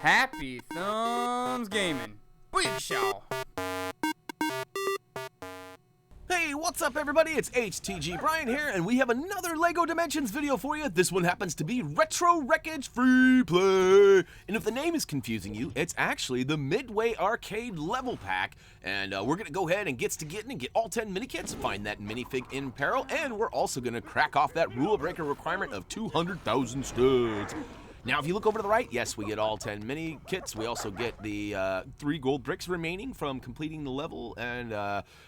Happy Thumbs Gaming. Big show. Hey, what's up everybody? It's HTG Brian here, and we have another LEGO Dimensions video for you. This one happens to be Retro Wreckage Free Play. And if the name is confusing you, it's actually the Midway Arcade Level Pack. And we're going to go ahead and get and get all 10 Minikits, find that Minifig in Peril, and we're also going to crack off that rule breaker requirement of 200,000 studs. Now, if you look over to the right, yes, we get all 10 Minikits. We also get the 3 gold bricks remaining from completing the level. And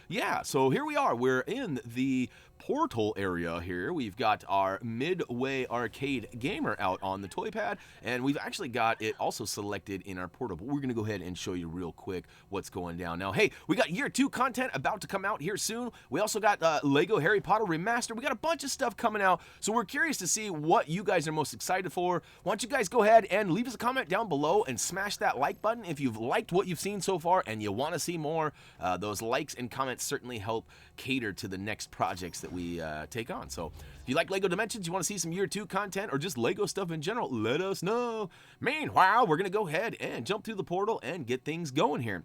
yeah, so here we are. We're in the portal area here. We've got our Midway Arcade Gamer out on the toy pad, and we've actually got it also selected in our portal, but we're going to go ahead and show you real quick what's going down. Now, hey, we got Year 2 content about to come out here soon. We also got LEGO Harry Potter Remastered. We got a bunch of stuff coming out, so we're curious to see what you guys are most excited for. Why don't you guys go ahead and leave us a comment down below and smash that like button if you've liked what you've seen so far and you want to see more. Those likes and comments certainly help cater to the next projects that we take on. So if you like LEGO Dimensions, you want to see some Year 2 content or just LEGO stuff in general, let us know. Meanwhile, we're going to go ahead and jump through the portal and get things going here.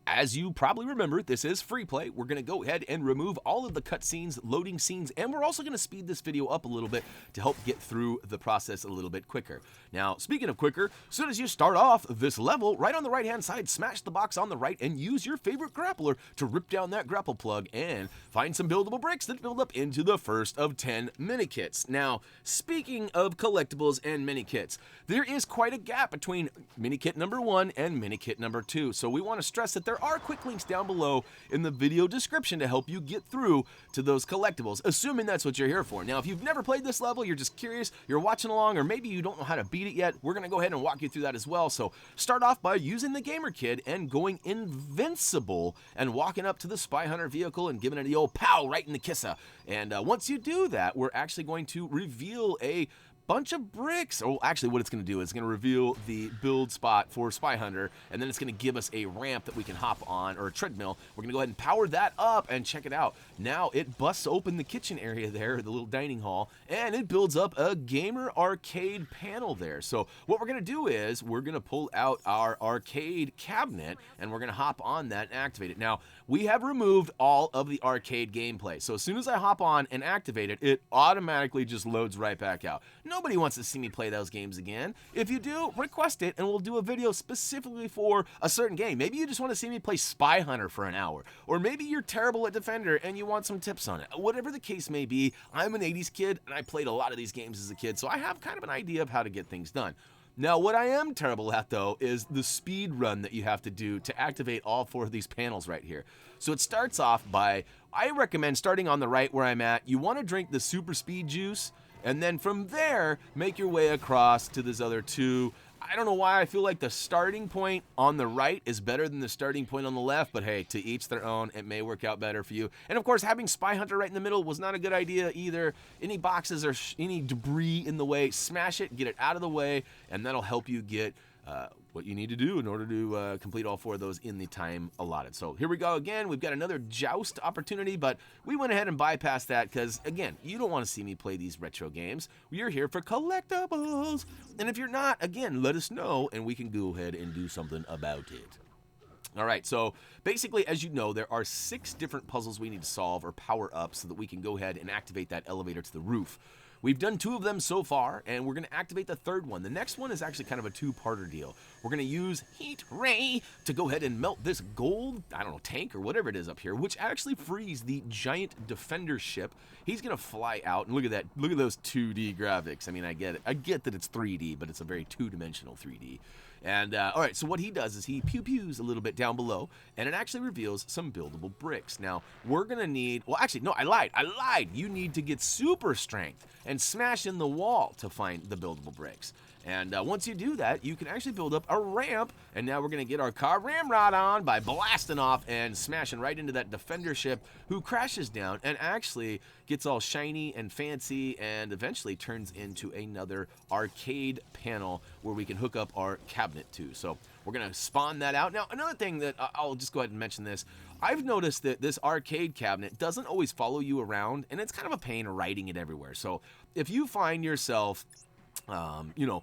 As you probably remember, this is free play. We're going to go ahead and remove all of the cutscenes, loading scenes, and we're also going to speed this video up a little bit to help get through the process a little bit quicker. Now, speaking of quicker, as soon as you start off this level, right on the right-hand side, smash the box on the right and use your favorite grappler to rip down that grapple plug and find some buildable bricks that build up into the first of 10 Minikits. Now, speaking of collectibles and Minikits, there is quite a gap between Minikit number 1 and Minikit number 2, so we want to stress that there are quick links down below in the video description to help you get through to those collectibles, assuming that's what you're here for. Now, if you've never played this level, you're just curious, you're watching along, or maybe you don't know how to beat it yet, we're going to go ahead and walk you through that as well. So start off by using the Gamer Kid and going invincible and walking up to the Spyhunter vehicle and giving it the old pow right in the kissa. And once you do that, we're actually going to reveal a bunch of bricks. Oh, actually what it's going to do is it's going to reveal the build spot for Spyhunter, and then it's going to give us a ramp that we can hop on, or a treadmill. We're going to go ahead and power that up and check it out. Now it busts open the kitchen area there, the little dining hall, and it builds up a gamer arcade panel there. So what we're going to do is we're going to pull out our arcade cabinet and we're going to hop on that and activate it. Now, we have removed all of the arcade gameplay. So as soon as I hop on and activate it, it automatically just loads right back out. Nobody wants to see me play those games again. If you do, request it and we'll do a video specifically for a certain game. Maybe you just want to see me play Spyhunter for an hour, or maybe you're terrible at Defender and you want some tips on it. Whatever the case may be, I'm an 80s kid and I played a lot of these games as a kid, so I have kind of an idea of how to get things done. Now, what I am terrible at, though, is the speed run that you have to do to activate all 4 of these panels right here. So it starts off by, I recommend starting on the right where I'm at. You want to drink the super speed juice, and then from there, make your way across to this other 2. I don't know why I feel like the starting point on the right is better than the starting point on the left, but hey, to each their own. It may work out better for you. And of course, having Spyhunter right in the middle was not a good idea either. Any boxes or any debris in the way, smash it, get it out of the way, and that'll help you get what you need to do in order to complete all 4 of those in the time allotted. So here we go again. We've got another joust opportunity, but we went ahead and bypassed that because, again, you don't want to see me play these retro games. We're here for collectibles. And if you're not, again, let us know and we can go ahead and do something about it. All right, so basically, as you know, there are 6 different puzzles we need to solve or power up so that we can go ahead and activate that elevator to the roof. We've done 2 of them so far, and we're going to activate the 3rd one. The next one is actually kind of a 2-parter deal. We're going to use Heat Ray to go ahead and melt this gold, I don't know, tank or whatever it is up here, which actually frees the giant Defender ship. He's going to fly out, and look at that. Look at those 2D graphics. I mean, I get it. I get that it's 3D, but it's a very 2-dimensional 3D. And, all right, so what he does is he pew-pews a little bit down below, and it actually reveals some buildable bricks. Now, we're going to need, well, actually, no, I lied. You need to get super strength and smash in the wall to find the buildable bricks. And once you do that, you can actually build up a ramp. And now we're going to get our car ramrod on by blasting off and smashing right into that Defender ship, who crashes down and actually gets all shiny and fancy and eventually turns into another arcade panel where we can hook up our cabinet to. So we're going to spawn that out. Now, another thing that I'll just go ahead and mention this. I've noticed that this arcade cabinet doesn't always follow you around, and it's kind of a pain riding it everywhere. So if you find yourself, you know,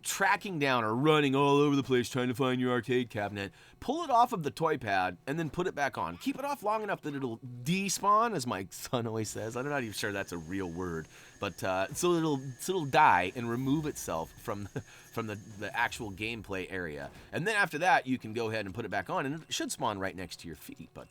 tracking down or running all over the place trying to find your arcade cabinet, pull it off of the toy pad and then put it back on. Keep it off long enough that it'll despawn, as my son always says. I'm not even sure that's a real word, but so it'll die and remove itself from the actual gameplay area. And then after that, you can go ahead and put it back on, and it should spawn right next to your feet. But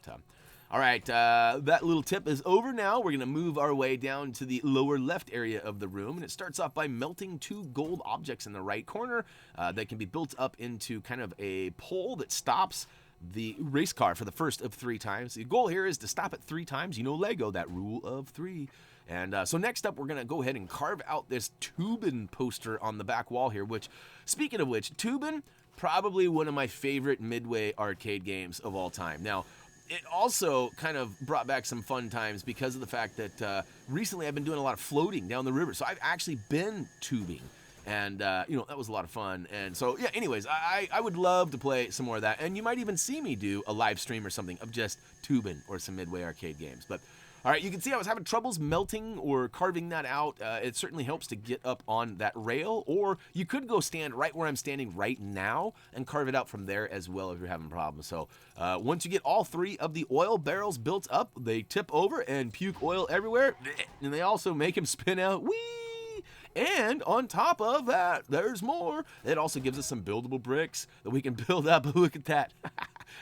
all right, that little tip is over now. We're going to move our way down to the lower left area of the room, and it starts off by melting 2 gold objects in the right corner that can be built up into kind of a pole that stops the race car for the first of 3 times. The goal here is to stop it 3 times. You know Lego, that rule of 3. And so next up, we're going to go ahead and carve out this Tubin poster on the back wall here, which, speaking of which, Tubin, probably one of my favorite Midway arcade games of all time. Now, it also kind of brought back some fun times because of the fact that recently I've been doing a lot of floating down the river. So I've actually been tubing, and you know, that was a lot of fun. And so yeah, anyways, I would love to play some more of that, and you might even see me do a live stream or something of just tubing or some Midway arcade games. But all right, you can see I was having troubles melting or carving that out. It certainly helps to get up on that rail, or you could go stand right where I'm standing right now and carve it out from there as well if you're having problems. So once you get all 3 of the oil barrels built up, they tip over and puke oil everywhere, and they also make him spin out. Whee! And on top of that, there's more. It also gives us some buildable bricks that we can build up. Look at that.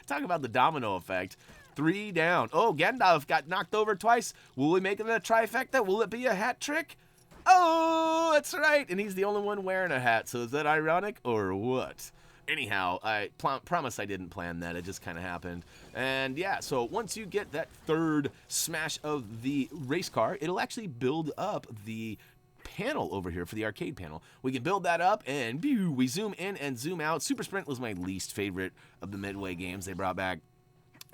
Talk about the domino effect. 3 down. Oh, Gandalf got knocked over twice. Will we make it a trifecta? Will it be a hat trick? Oh, that's right. And he's the only one wearing a hat. So is that ironic or what? Anyhow, I promise I didn't plan that. It just kind of happened. And yeah, so once you get that 3rd smash of the race car, it'll actually build up the panel over here for the arcade panel. We can build that up and we zoom in and zoom out. Super Sprint was my least favorite of the Midway games they brought back.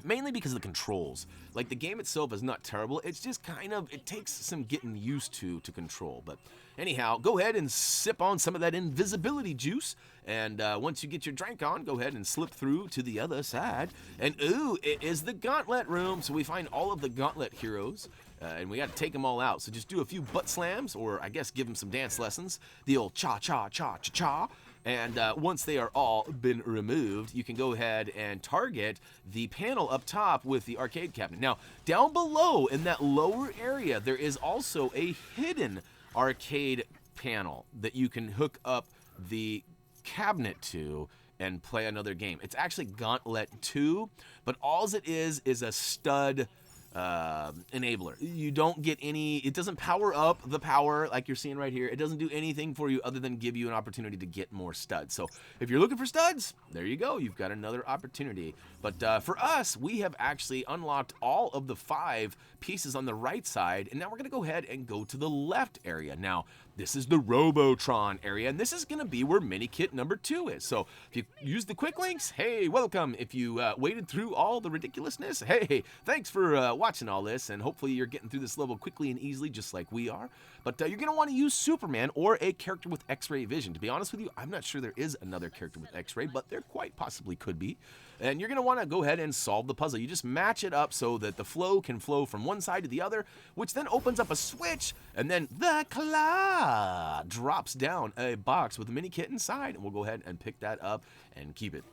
Mainly because of the controls. Like, the game itself is not terrible. It's just kind of, it takes some getting used to control. But anyhow, go ahead and sip on some of that invisibility juice. And once you get your drink on, go ahead and slip through to the other side. And ooh, it is the gauntlet room. So we find all of the gauntlet heroes. And we got to take them all out. So just do a few butt slams, or I guess give them some dance lessons. The old cha-cha-cha-cha-cha. And once they are all been removed, you can go ahead and target the panel up top with the arcade cabinet. Now, down below in that lower area, there is also a hidden arcade panel that you can hook up the cabinet to and play another game. It's actually Gauntlet 2, but all it is a stud enabler. You don't get any, it doesn't power up the power like you're seeing right here. It doesn't do anything for you other than give you an opportunity to get more studs. So if you're looking for studs, there you go. You've got another opportunity. But for us, we have actually unlocked all of the 5 pieces on the right side, and now we're going to go ahead and go to the left area. Now, this is the Robotron area, and this is going to be where Minikit number 2 is. So if you use the quick links, hey, welcome. If you waded through all the ridiculousness, hey, thanks for watching all this, and hopefully you're getting through this level quickly and easily, just like we are. But you're going to want to use Superman or a character with X-ray vision. To be honest with you, I'm not sure there is another character with X-ray, but there quite possibly could be. And you're going to want to go ahead and solve the puzzle. You just match it up so that the flow can flow from one side to the other, which then opens up a switch, and then the claw drops down a box with a Minikit inside, and we'll go ahead and pick that up and keep it.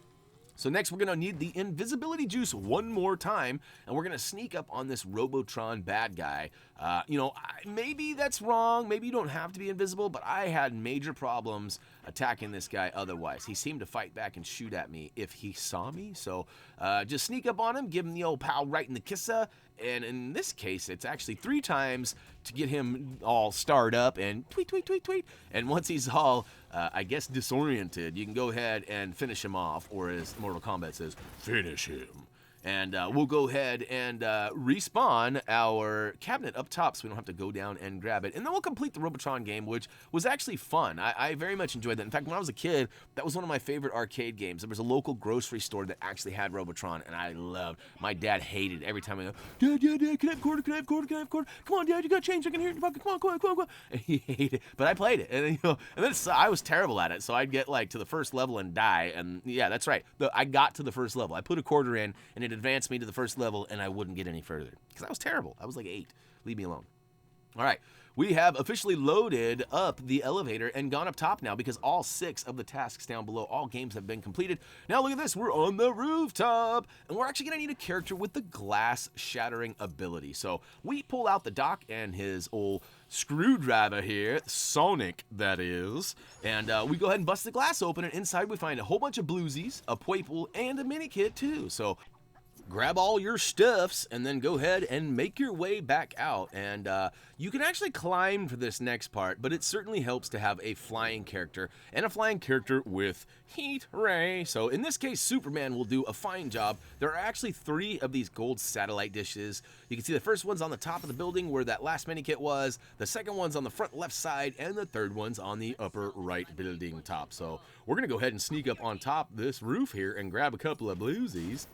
So next, we're going to need the invisibility juice one more time, and we're going to sneak up on this Robotron bad guy. You know, maybe that's wrong. Maybe you don't have to be invisible, but I had major problems attacking this guy otherwise. He seemed to fight back and shoot at me if he saw me. So just sneak up on him, give him the old pow right in the kissa. And in this case, it's actually 3 times to get him all starred up and tweet, tweet, tweet, tweet. And once he's all, I guess, disoriented, you can go ahead and finish him off, or as Mortal Kombat says, finish him. And we'll go ahead and respawn our cabinet up top so we don't have to go down and grab it. And then we'll complete the Robotron game, which was actually fun. I very much enjoyed that. In fact, when I was a kid, that was one of my favorite arcade games. There was a local grocery store that actually had Robotron, and I loved. My dad hated it every time I go, Dad, can I have a quarter? Can I have a quarter? Can I have a quarter? Come on, Dad, you got change. I can hear it in your pocket. Come on, come on, come on, come on. And he hated it. But I played it. And then I was terrible at it. So I'd get like to the first level and die. And yeah, that's right. I got to the first level. I put a quarter in, and it advanced me to the first level, and I wouldn't get any further because I was terrible. I was like 8. Leave me alone. All right, we have officially loaded up the elevator and gone up top now because all 6 of the tasks down below, all games have been completed. Now look at this, we're on the rooftop, and we're actually going to need a character with the glass shattering ability. So we pull out the Doc and his old screwdriver here, Sonic that is, and we go ahead and bust the glass open, and inside we find a whole bunch of bluesies, a Playpool, and a Minikit too. So grab all your stuffs and then go ahead and make your way back out. And you can actually climb for this next part, but it certainly helps to have a flying character, and a flying character with heat ray. So in this case, Superman will do a fine job. There are actually 3 of these gold satellite dishes. You can see the first one's on the top of the building where that last Minikit was, the second one's on the front left side, and the third one's on the upper right building top. So we're gonna go ahead and sneak up on top this roof here and grab a couple of bluesies.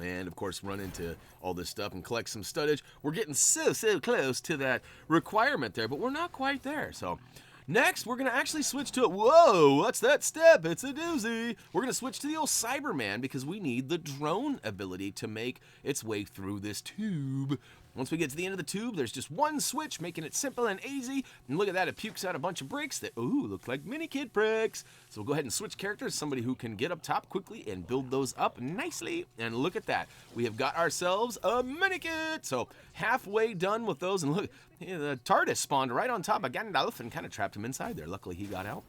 And of course run into all this stuff and collect some studdage. We're getting so close to that requirement there, but we're not quite there. So next we're gonna actually switch to, whoa, what's that step? It's a doozy. We're gonna switch to the old Cyberman because we need the drone ability to make its way through this tube. Once we get to the end of the tube, there's just one switch, making it simple and easy. And look at that, it pukes out a bunch of bricks that, ooh, look like Minikit bricks. So we'll go ahead and switch characters, somebody who can get up top quickly and build those up nicely. And look at that, we have got ourselves a Minikit. So halfway done with those, and look, the TARDIS spawned right on top of Gandalf and kind of trapped him inside there. Luckily he got out.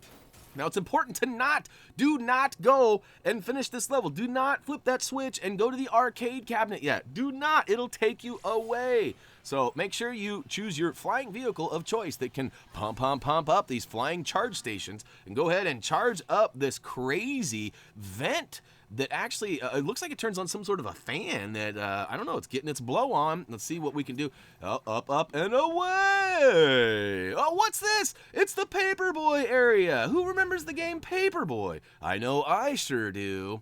Now, it's important to do not go and finish this level. Do not flip that switch and go to the arcade cabinet yet. Do not. It'll take you away. So make sure you choose your flying vehicle of choice that can pump up these flying charge stations, and go ahead and charge up this crazy vent that actually, it looks like it turns on some sort of a fan that, I don't know, it's getting its blow on. Let's see what we can do. Up, and away! Oh, what's this? It's the Paperboy area. Who remembers the game Paperboy? I know I sure do.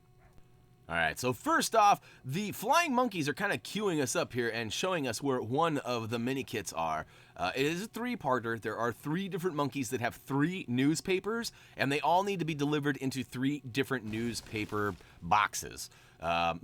All right, so first off, the flying monkeys are kind of queuing us up here and showing us where one of the Minikits are. It is a 3-parter. There are 3 different monkeys that have 3 newspapers, and they all need to be delivered into 3 different newspaper boxes.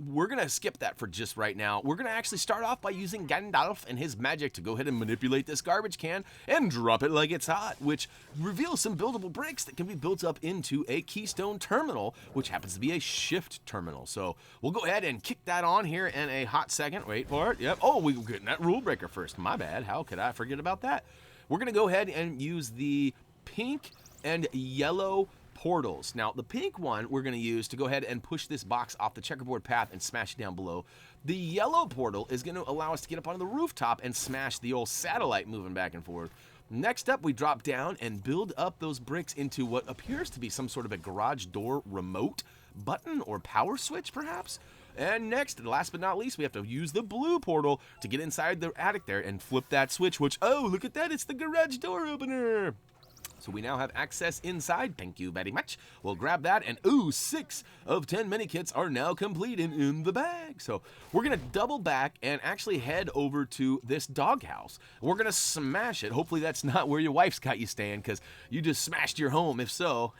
We're going to skip that for just right now. We're going to actually start off by using Gandalf and his magic to go ahead and manipulate this garbage can and drop it like it's hot, which reveals some buildable bricks that can be built up into a keystone terminal, which happens to be a shift terminal. So we'll go ahead and kick that on here in a hot second. Wait for it. Yep. Oh, we were getting that rule breaker first. My bad. How could I forget about that? We're going to go ahead and use the pink and yellow portals. Now, the pink one we're going to use to go ahead and push this box off the checkerboard path and smash it down below. The yellow portal is going to allow us to get up onto the rooftop and smash the old satellite moving back and forth. Next up, we drop down and build up those bricks into what appears to be some sort of a garage door remote button or power switch, perhaps. And next, last but not least, we have to use the blue portal to get inside the attic there and flip that switch, which, oh, look at that, it's the garage door opener. So we now have access inside. Thank you very much. We'll grab that, and ooh, 6 of 10 Minikits are now complete and in the bag. So we're gonna double back and actually head over to this doghouse. We're gonna smash it. Hopefully that's not where your wife's got you staying, because you just smashed your home. If so,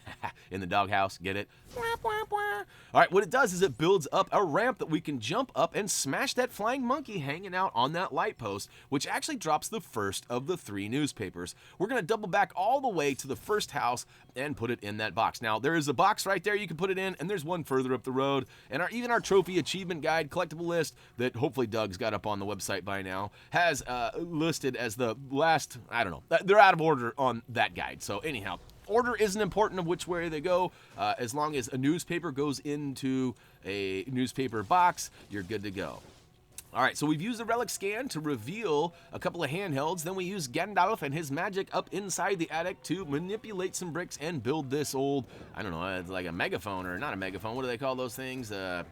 in the doghouse, get it? All right, what it does is it builds up a ramp that we can jump up and smash that flying monkey hanging out on that light post, which actually drops the first of the 3 newspapers. We're gonna double back all the way to the first house and put it in that box. Now, there is a box right there you can put it in, and there's one further up the road. And even our trophy achievement guide collectible list that hopefully Doug's got up on the website by now has listed as the last, I don't know, they're out of order on that guide. So anyhow, order isn't important of which way they go. As long as a newspaper goes into a newspaper box, you're good to go. All right, so we've used the Relic scan to reveal a couple of handhelds. Then we use Gandalf and his magic up inside the attic to manipulate some bricks and build this old, I don't know, it's like a megaphone, or not a megaphone. What do they call those things? I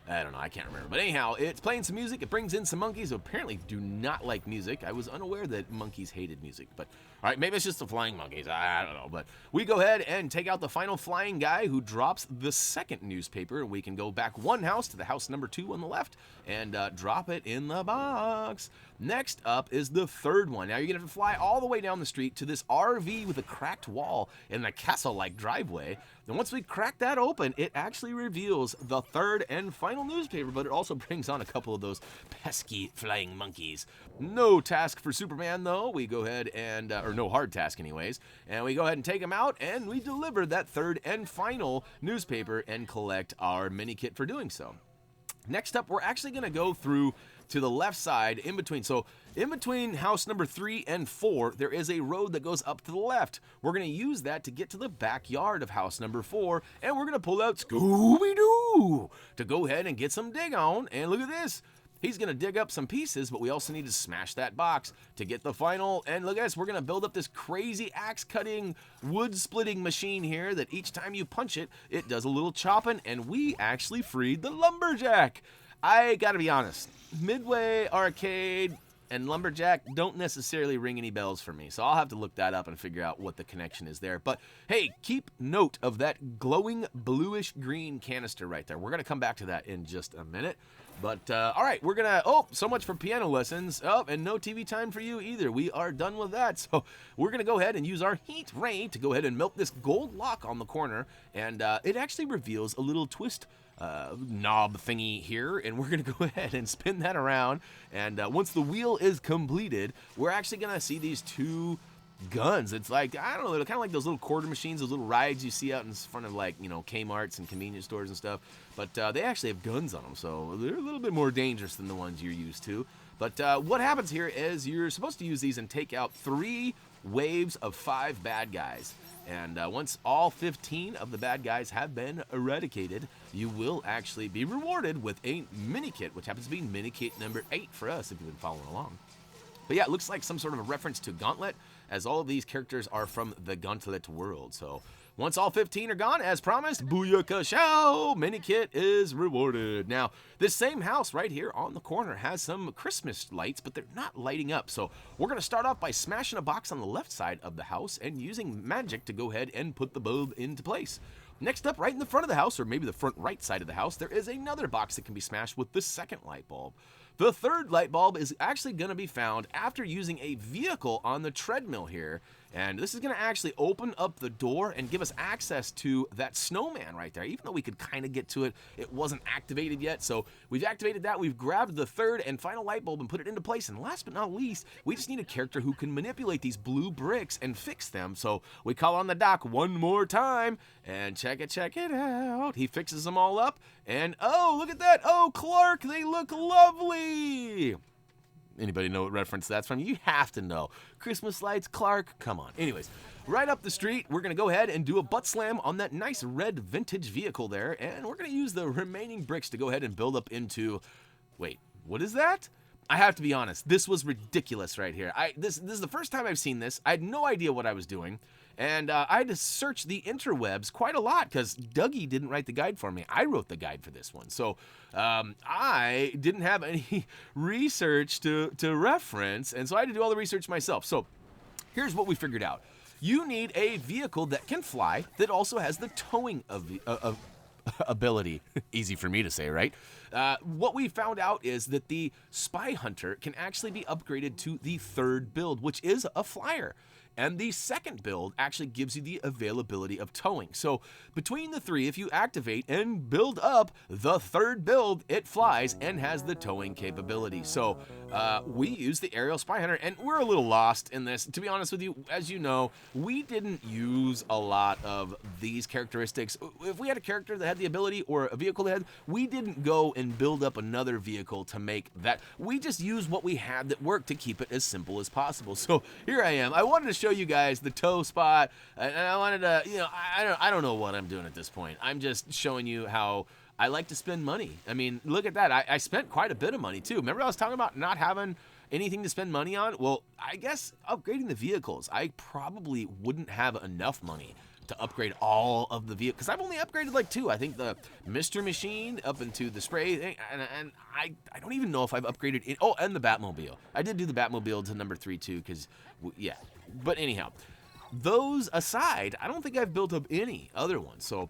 don't know, I can't remember. But anyhow, it's playing some music. It brings in some monkeys who apparently do not like music. I was unaware that monkeys hated music, but All right, maybe it's just the flying monkeys. I don't know. But we go ahead and take out the final flying guy who drops the second newspaper. We can go back one house to the house number 2 on the left and drop it in the box. Next up is the third one. Now you're going to have to fly all the way down the street to this RV with a cracked wall and a castle-like driveway. And once we crack that open, it actually reveals the third and final newspaper, but it also brings on a couple of those pesky flying monkeys. No task for Superman, though. We go ahead and, or no hard task anyways, and we go ahead and take him out, and we deliver that third and final newspaper and collect our mini kit for doing so. Next up, we're actually going to go through to the left side in between. So in between house number 3 and 4, there is a road that goes up to the left. We're going to use that to get to the backyard of house number 4, and we're going to pull out Scooby-Doo to go ahead and get some dig on. And look at this. He's going to dig up some pieces, but we also need to smash that box to get the final. And look at this, we're going to build up this crazy axe-cutting, wood-splitting machine here that each time you punch it, it does a little chopping, and we actually freed the Lumberjack. I got to be honest, Midway, Arcade, and Lumberjack don't necessarily ring any bells for me, so I'll have to look that up and figure out what the connection is there. But hey, keep note of that glowing bluish-green canister right there. We're going to come back to that in just a minute. But, all right, we're going to, oh, so much for piano lessons. Oh, and no TV time for you either. We are done with that. So we're going to go ahead and use our heat ray to go ahead and melt this gold lock on the corner. And it actually reveals a little twist knob thingy here. And we're going to go ahead and spin that around. And once the wheel is completed, we're actually going to see these two guns. It's like, I don't know, they're kind of like those little quarter machines, those little rides you see out in front of, like, you know, Kmart's and convenience stores and stuff. But they actually have guns on them, so they're a little bit more dangerous than the ones you're used to. But what happens here is you're supposed to use these and take out 3 waves of 5 bad guys. And once all 15 of the bad guys have been eradicated, you will actually be rewarded with a mini kit, which happens to be mini kit number 8 for us if you've been following along. But yeah, it looks like some sort of a reference to Gauntlet, as all of these characters are from the Gauntlet world. So once all 15 are gone, as promised, booyaka shao, mini kit is rewarded. Now, this same house right here on the corner has some Christmas lights, but they're not lighting up. So we're going to start off by smashing a box on the left side of the house and using magic to go ahead and put the bulb into place. Next up, right in the front of the house, or maybe the front right side of the house, there is another box that can be smashed with the second light bulb. The third light bulb is actually going to be found after using a vehicle on the treadmill here. And this is going to actually open up the door and give us access to that snowman right there. Even though we could kind of get to it, it wasn't activated yet. So we've activated that. We've grabbed the third and final light bulb and put it into place. And last but not least, we just need a character who can manipulate these blue bricks and fix them. So we call on the doc one more time and check it out. He fixes them all up. And oh, look at that. Oh, Clark, they look lovely. Anybody know what reference that's from? You have to know. Christmas lights, Clark, come on. Anyways, right up the street, we're going to go ahead and do a butt slam on that nice red vintage vehicle there, and we're going to use the remaining bricks to go ahead and build up into... Wait, what is that? I have to be honest, this was ridiculous right here. This is the first time I've seen this. I had no idea what I was doing. And I had to search the interwebs quite a lot because Dougie didn't write the guide for me. I wrote the guide for this one. So I didn't have any research to reference, and so I had to do all the research myself. So here's what we figured out. You need a vehicle that can fly that also has the towing ability. Easy for me to say, right? What we found out is that the Spyhunter can actually be upgraded to the third build, which is a flyer. And the second build actually gives you the availability of towing. So between the 3, if you activate and build up the third build, it flies and has the towing capability. So we use the aerial Spyhunter, and we're a little lost in this. To be honest with you, as you know, we didn't use a lot of these characteristics. If we had a character that had the ability or a vehicle that had, we didn't go and build up another vehicle to make that. We just used what we had that worked to keep it as simple as possible. So here I am. I wanted to show you guys the tow spot, and I wanted to, you know, I don't know what I'm doing at this point. I'm just showing you how I like to spend money. I mean, look at that. I spent quite a bit of money too. Remember I was talking about not having anything to spend money on? Well, I guess upgrading the vehicles, I probably wouldn't have enough money to upgrade all of the vehicles. Because I've only upgraded like 2. I think the Mr. Machine up into the spray thing, and I don't even know if I've upgraded it. Oh, and the Batmobile. I did do the Batmobile to number 3 too, because, yeah. But anyhow, those aside, I don't think I've built up any other ones. So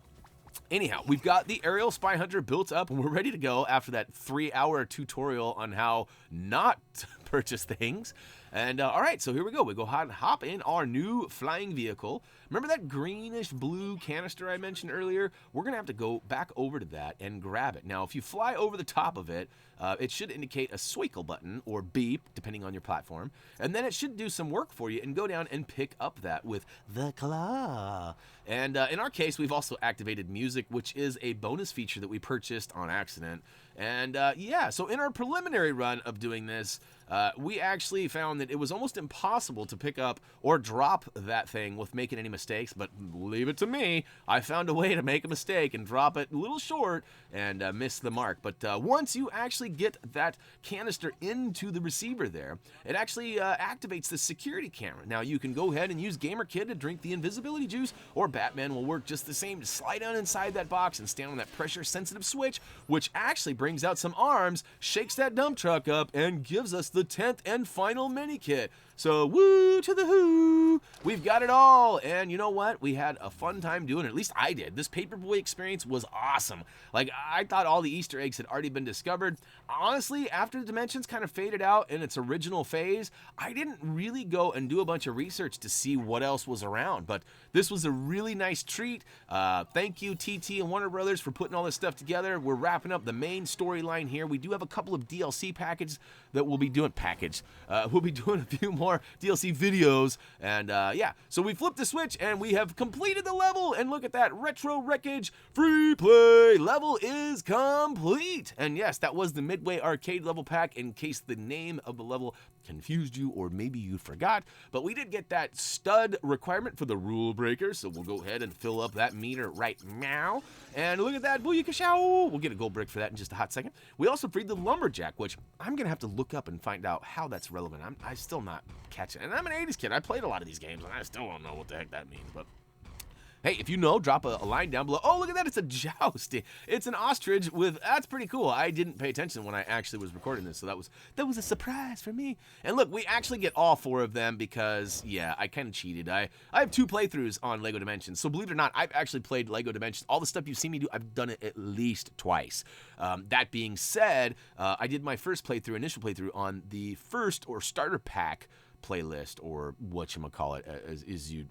anyhow, we've got the aerial Spyhunter built up, and we're ready to go after that 3-hour tutorial on how not to purchase things. And all right, so here we go. We go ahead and hop in our new flying vehicle. Remember that greenish blue canister I mentioned earlier? We're going to have to go back over to that and grab it. Now, if you fly over the top of it, it should indicate a swinkle button or beep, depending on your platform. And then it should do some work for you and go down and pick up that with the claw. And in our case, we've also activated music, which is a bonus feature that we purchased on accident. And yeah, so in our preliminary run of doing this, we actually found that it was almost impossible to pick up or drop that thing with making any mistakes, but leave it to me. I found a way to make a mistake and drop it a little short and miss the mark. But once you actually get that canister into the receiver there, it actually activates the security camera. Now, you can go ahead and use GamerKid to drink the invisibility juice, or Batman will work just the same to slide down inside that box and stand on that pressure-sensitive switch, which actually brings out some arms, shakes that dump truck up, and gives us the 10th and final Minikit. So, woo to the who! We've got it all, and you know what? We had a fun time doing it. At least I did. This Paperboy experience was awesome. Like, I thought all the Easter eggs had already been discovered. Honestly, after the Dimensions kind of faded out in its original phase, I didn't really go and do a bunch of research to see what else was around, but this was a really nice treat. Thank you, TT and Warner Brothers, for putting all this stuff together. We're wrapping up the main storyline here. We do have a couple of DLC packages that we'll be doing. We'll be doing a few more DLC videos, and yeah, so we flipped the switch and we have completed the level, and look at that, Retro Wreckage free play level is complete. And yes, that was the Midway arcade level pack, in case the name of the level confused you or maybe you forgot, but we did get that stud requirement for the rule breaker, so we'll go ahead and fill up that meter right now. And look at that, booyakashow! We'll get a gold brick for that in just a hot second. We also freed the Lumberjack, which I'm gonna have to look up and find out how that's relevant. I'm still not catching it. And I'm an 80s kid. I played a lot of these games, and I still don't know what the heck that means, but hey, if you know, drop a line down below. Oh, look at that, it's a joust. It's an ostrich with, that's pretty cool. I didn't pay attention when I actually was recording this, so that was a surprise for me. And look, we actually get all 4 of them because, yeah, I kind of cheated. I have 2 playthroughs on LEGO Dimensions, so believe it or not, I've actually played LEGO Dimensions. All the stuff you've seen me do, I've done it at least twice. That being said, I did my first playthrough, initial playthrough, on the first or starter pack playlist, or whatchamacallit,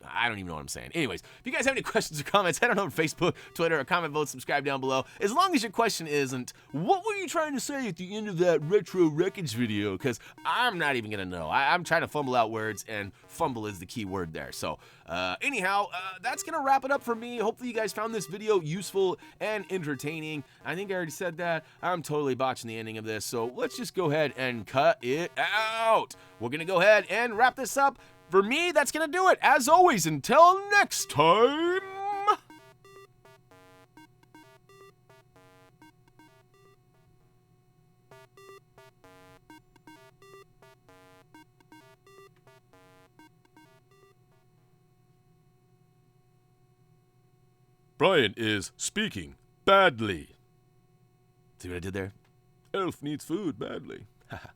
I don't even know what I'm saying. Anyways, if you guys have any questions or comments, head on over to Facebook, Twitter, or comment, vote, subscribe down below. As long as your question isn't, what were you trying to say at the end of that Retro Wreckage video? Because I'm not even going to know. I'm trying to fumble out words, and fumble is the key word there. So, anyhow, that's going to wrap it up for me. Hopefully you guys found this video useful and entertaining. I think I already said that. I'm totally botching the ending of this, so let's just go ahead and cut it out. We're going to go ahead and wrap this up. For me, that's going to do it. As always, until next time. Brian is speaking badly. See what I did there? Elf needs food badly. Haha.